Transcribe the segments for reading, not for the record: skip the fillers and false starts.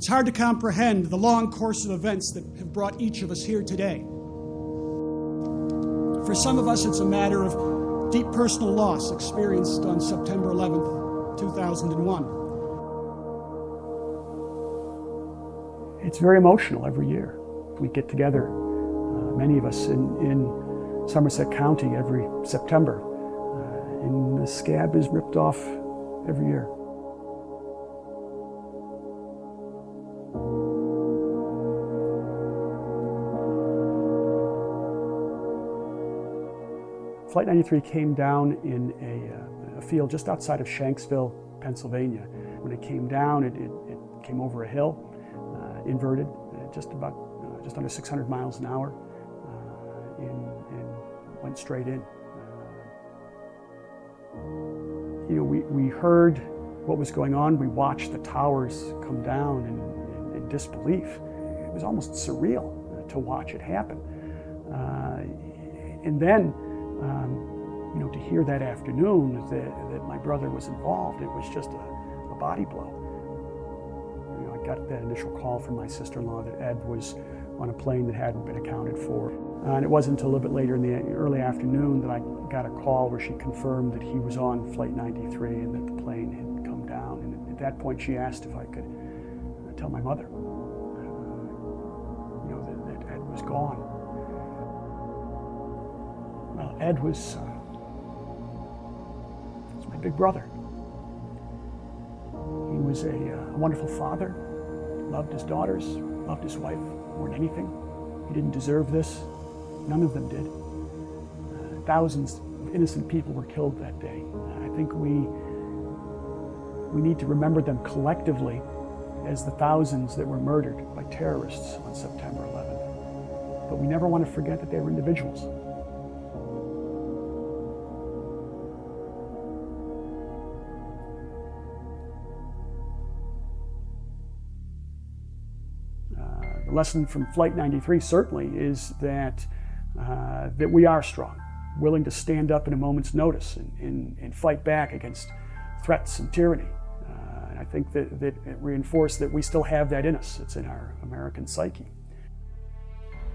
It's hard to comprehend the long course of events that have brought each of us here today. For some of us, it's a matter of deep personal loss experienced on September 11th, 2001. It's very emotional every year. We get together, many of us in Somerset County every September, and the scab is ripped off every year. Flight 93 came down in a field just outside of Shanksville, Pennsylvania. When it came down, it came over a hill, inverted, just under 600 miles an hour, and went straight in. We heard what was going on. We watched the towers come down in disbelief. It was almost surreal to watch it happen. And then, to hear that afternoon that my brother was involved, it was just a body blow. I got that initial call from my sister-in-law that Ed was on a plane that hadn't been accounted for. And it wasn't until a little bit later in the early afternoon that I got a call where she confirmed that he was on Flight 93 and that the plane had come down. And at that point she asked if I could tell my mother, that Ed was gone. Well, Ed was my big brother. He was a wonderful father, loved his daughters, loved his wife more than anything. He didn't deserve this. None of them did. Thousands of innocent people were killed that day. I think we need to remember them collectively as the thousands that were murdered by terrorists on September 11th. But we never want to forget that they were individuals. The lesson from Flight 93 certainly is that we are strong, willing to stand up in a moment's notice and fight back against threats and tyranny. And I think that it reinforced that we still have that in us. It's in our American psyche.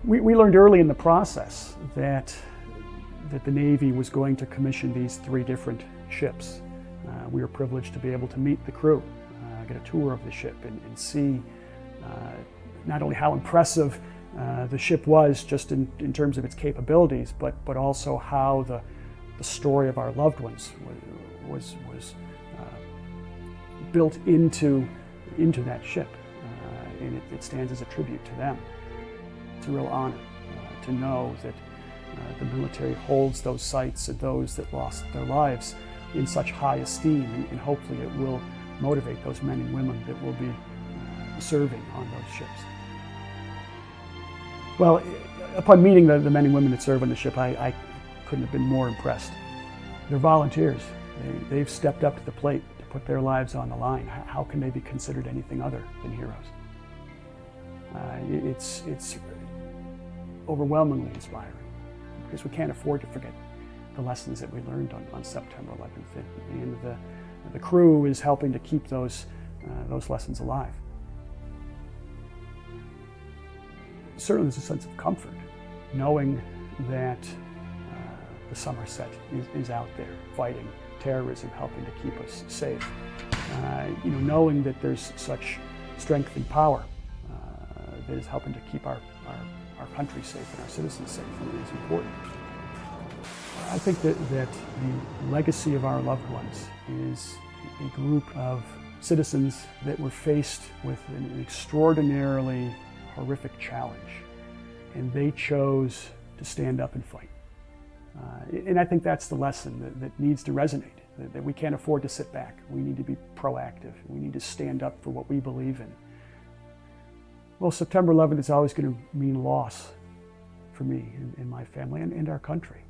We learned early in the process that the Navy was going to commission these 3 different ships. We were privileged to be able to meet the crew, get a tour of the ship, and see not only how impressive the ship was just in terms of its capabilities, but also how the story of our loved ones was built into that ship, and it stands as a tribute to them. It's a real honor to know that the military holds those sites and those that lost their lives in such high esteem, and hopefully it will motivate those men and women that will be serving on those ships. Well, upon meeting the men and women that serve on the ship, I couldn't have been more impressed. They're volunteers. They've stepped up to the plate to put their lives on the line. How can they be considered anything other than heroes? It's overwhelmingly inspiring, because we can't afford to forget the lessons that we learned on September 11th, and the crew is helping to keep those lessons alive. Certainly there's a sense of comfort knowing that the Somerset is out there fighting terrorism, helping to keep us safe. Knowing that there's such strength and power that is helping to keep our country safe and our citizens safe is important. I think that the legacy of our loved ones is a group of citizens that were faced with an extraordinarily horrific challenge, and they chose to stand up and fight. And I think that's the lesson that needs to resonate, that we can't afford to sit back. We need to be proactive. We need to stand up for what we believe in. Well, September 11th is always going to mean loss for me and my family and our country.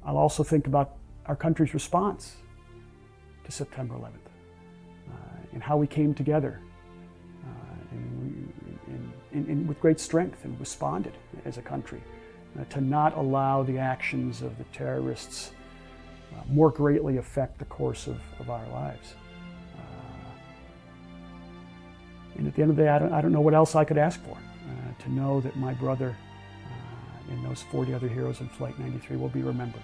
I'll also think about our country's response to September 11th and how we came together and with great strength and responded as a country to not allow the actions of the terrorists more greatly affect the course of our lives. And at the end of the day, I don't know what else I could ask for. To know that my brother and those 40 other heroes in Flight 93 will be remembered.